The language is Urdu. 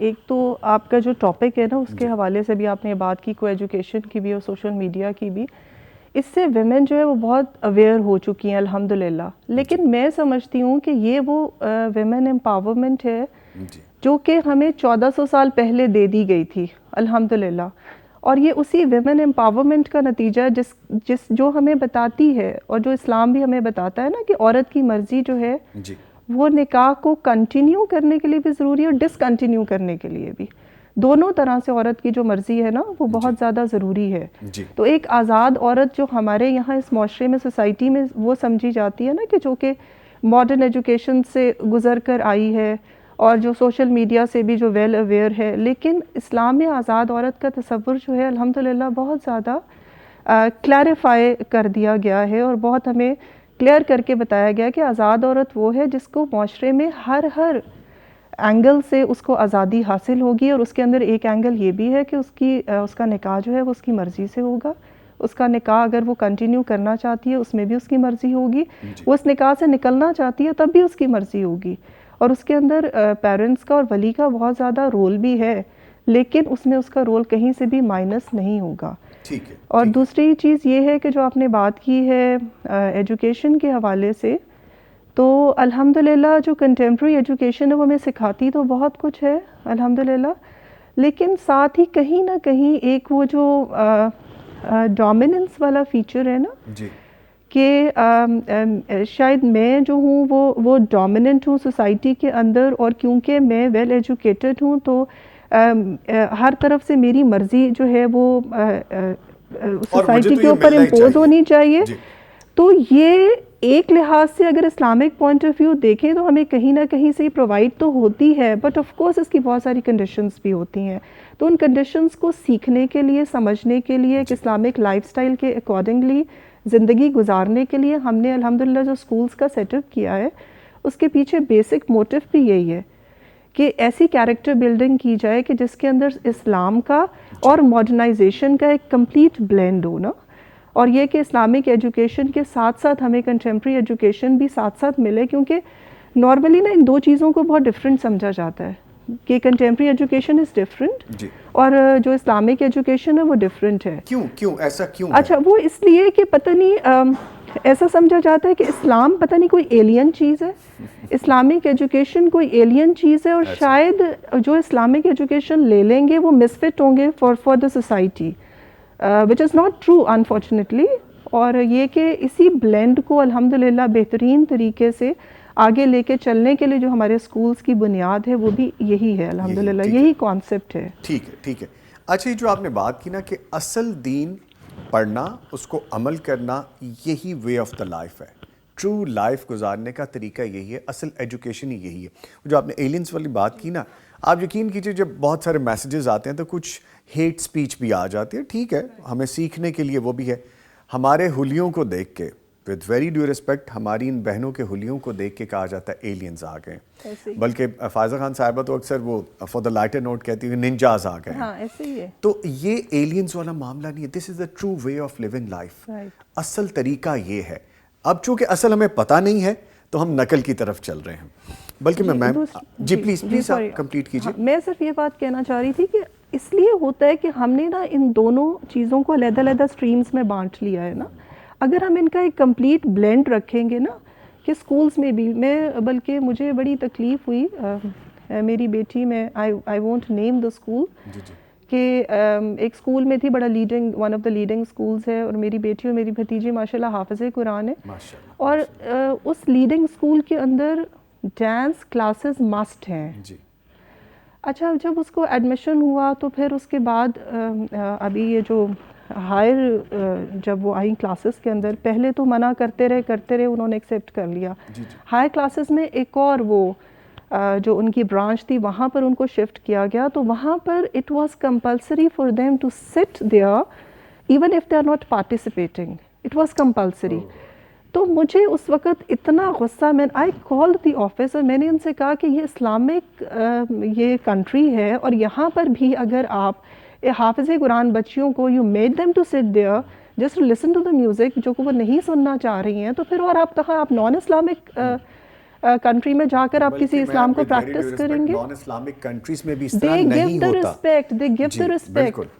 ایک تو آپ کا جو ٹاپک ہے نا اس کے حوالے سے بھی آپ نے بات کی، کو ایجوکیشن کی بھی اور سوشل میڈیا کی بھی، اس سے ویمن جو ہے وہ بہت اویئر ہو چکی ہیں الحمدللہ. لیکن میں سمجھتی ہوں کہ یہ وہ ویمن امپاورمنٹ ہے جو کہ ہمیں 1400 سال پہلے دے دی گئی تھی الحمدللہ. اور یہ اسی ویمن امپاورمنٹ کا نتیجہ جو ہمیں بتاتی ہے، اور جو اسلام بھی ہمیں بتاتا ہے نا کہ عورت کی مرضی جو ہے وہ نکاح کو کنٹینیو کرنے کے لیے بھی ضروری ہے اور ڈسکنٹینیو کرنے کے لیے بھی. دونوں طرح سے عورت کی جو مرضی ہے نا وہ بہت زیادہ ضروری ہے. تو ایک آزاد عورت جو ہمارے یہاں اس معاشرے میں، سوسائٹی میں وہ سمجھی جاتی ہے نا کہ جو کہ ماڈرن ایجوکیشن سے گزر کر آئی ہے اور جو سوشل میڈیا سے بھی جو ویل اویئر ہے، لیکن اسلام میں آزاد عورت کا تصور جو ہے الحمدللہ بہت زیادہ کلیریفائی کر دیا گیا ہے اور بہت ہمیں کلیئر کر کے بتایا گیا کہ آزاد عورت وہ ہے جس کو معاشرے میں ہر اینگل سے اس کو آزادی حاصل ہوگی. اور اس کے اندر ایک اینگل یہ بھی ہے کہ اس کا نکاح جو ہے وہ اس کی مرضی سے ہوگا. اس کا نکاح اگر وہ کنٹینیو کرنا چاہتی ہے اس میں بھی اس کی مرضی ہوگی، وہ اس نکاح سے نکلنا چاہتی ہے تب بھی اس کی مرضی ہوگی. اور اس کے اندر پیرنٹس کا اور ولی کا بہت زیادہ رول بھی ہے، لیکن اس میں اس کا رول کہیں سے بھی مائنس نہیں ہوگا. اور دوسری چیز یہ ہے کہ جو آپ نے بات کی ہے ایجوکیشن کے حوالے سے، تو الحمدللہ جو کنٹمپریری ایجوکیشن ہے وہ ہمیں سکھاتی تو بہت کچھ ہے الحمدللہ، لیکن ساتھ ہی کہیں نہ کہیں ایک وہ جو ڈومیننس والا فیچر ہے نا کہ شاید میں جو ہوں وہ ڈومیننٹ ہوں سوسائٹی کے اندر، اور کیونکہ میں ویل ایجوکیٹڈ ہوں تو ہر طرف سے میری مرضی جو ہے وہ سوسائٹی کے اوپر امپوز ہونی چاہیے. تو یہ ایک لحاظ سے اگر اسلامک پوائنٹ آف ویو دیکھیں تو ہمیں کہیں نہ کہیں سے پرووائڈ تو ہوتی ہے، بٹ آف کورس اس کی بہت ساری کنڈیشنز بھی ہوتی ہیں. تو ان کنڈیشنز کو سیکھنے کے لیے، سمجھنے کے لیے، ایک اسلامک لائف سٹائل کے اکارڈنگلی زندگی گزارنے کے لیے ہم نے الحمدللہ جو سکولز کا سیٹ اپ کیا ہے اس کے پیچھے بیسک موٹو بھی یہی ہے کہ ایسی کیریکٹر بلڈنگ کی جائے کہ جس کے اندر اسلام کا اور ماڈرنائزیشن کا ایک کمپلیٹ بلینڈ ہو نا. اور یہ کہ اسلامک ایجوکیشن کے ساتھ ساتھ ہمیں کنٹمپریری ایجوکیشن بھی ساتھ ساتھ ملے، کیونکہ نارملی نا ان دو چیزوں کو بہت ڈفرینٹ سمجھا جاتا ہے کہ کنٹمپریری ایجوکیشن از ڈفرینٹ اور جو اسلامک ایجوکیشن ہے وہ ڈفرینٹ ہے. کیوں ایسا کیوں؟ اچھا، وہ اس لیے کہ پتہ نہیں ایسا سمجھا جاتا ہے کہ اسلام پتہ نہیں کوئی ایلین چیز ہے، اسلامک ایجوکیشن کوئی ایلین چیز ہے، اور شاید جو اسلامک ایجوکیشن لے لیں گے وہ مسفٹ ہوں گے for the society, which is not true unfortunately. اور یہ کہ اسی بلینڈ کو الحمدللہ بہترین طریقے سے آگے لے کے چلنے کے لیے جو ہمارے اسکولز کی بنیاد ہے وہ بھی یہی ہے الحمدللہ، یہی کانسیپٹ ہے. ٹھیک ہے. اچھا، یہ جو آپ نے بات کی نا کہ اصل دین پڑھنا، اس کو عمل کرنا، یہی وے آف دا لائف ہے، ٹرو لائف گزارنے کا طریقہ یہی ہے، اصل ایجوکیشن ہی یہی ہے. جو آپ نے ایلینز والی بات کی نا، آپ یقین کیجئے جب بہت سارے میسیجز آتے ہیں تو کچھ ہیٹ سپیچ بھی آ جاتی ہے. ٹھیک ہے، ہمیں سیکھنے کے لیے وہ بھی ہے. ہمارے حلیوں کو دیکھ کے، with very due respect، ہماری ان بہنوں کے حلیوں کو دیکھ کے کہا جاتا ہے ایلینز آ گئے. بلکہ فائزہ خان صاحبہ تو اکثر وہ فار دا لائٹر نوٹ کہتی ہیں ننجاز آ گئے. ہاں ایسے ہی ہے. تو یہ ایلینز والا معاملہ نہیں ہے، this is the true way of living life. اصل طریقہ یہ ہے. اب چونکہ اصل ہمیں پتہ نہیں ہے تو ہم نقل کی طرف چل رہے ہیں. بلکہ میں جی پلیز آپ کمپلیٹ کیجیے. میں صرف یہ بات کہنا چاہ رہی تھی کہ اس لیے ہوتا ہے کہ ہم نے نا ان دونوں چیزوں کو علیحدہ علیحدہ اسٹریمز میں بانٹ لیا ہے نا. اگر ہم ان کا ایک کمپلیٹ بلینڈ رکھیں گے نا کہ اسکولس میں بھی، بلکہ مجھے بڑی تکلیف ہوئی، میری بیٹی میں I won't name the school, کہ ایک اسکول میں تھی، بڑا leading, one of the leading schools ہے، اور میری بیٹی اور میری بھتیجی ماشاء اللہ حافظ قرآن ہے، اور اس لیڈنگ اسکول کے اندر ڈانس کلاسز مسٹ ہیں. اچھا، جب اس کو ایڈمیشن ہوا تو پھر اس کے بعد ابھی یہ جو ہائر جب وہ آئیں کلاسز کے اندر، پہلے تو منع کرتے رہے انہوں نے ایکسیپٹ کر لیا. ہائر کلاسز میں ایک اور وہ جو ان کی برانچ تھی وہاں پر ان کو شفٹ کیا گیا، تو وہاں پر it was compulsory for them to sit there even if they are not participating, it was compulsory. تو مجھے اس وقت اتنا غصہ، آئی کالڈ دی آفس، اور میں نے ان سے کہا کہ یہ اسلامک یہ کنٹری ہے، اور یہاں پر بھی اگر آپ حافظ قرآن بچیوں کو you made them to sit there just to listen to the music جو کہ وہ نہیں سننا چاہ رہی ہیں، تو پھر اور آپ نان اسلامک کنٹری میں جا کر آپ کسی اسلام کو پریکٹس کریں گے. نان اسلامک کنٹریز میں بھی اس They طرح give نہیں the ہوتا. respect, they give G the respect. بالکل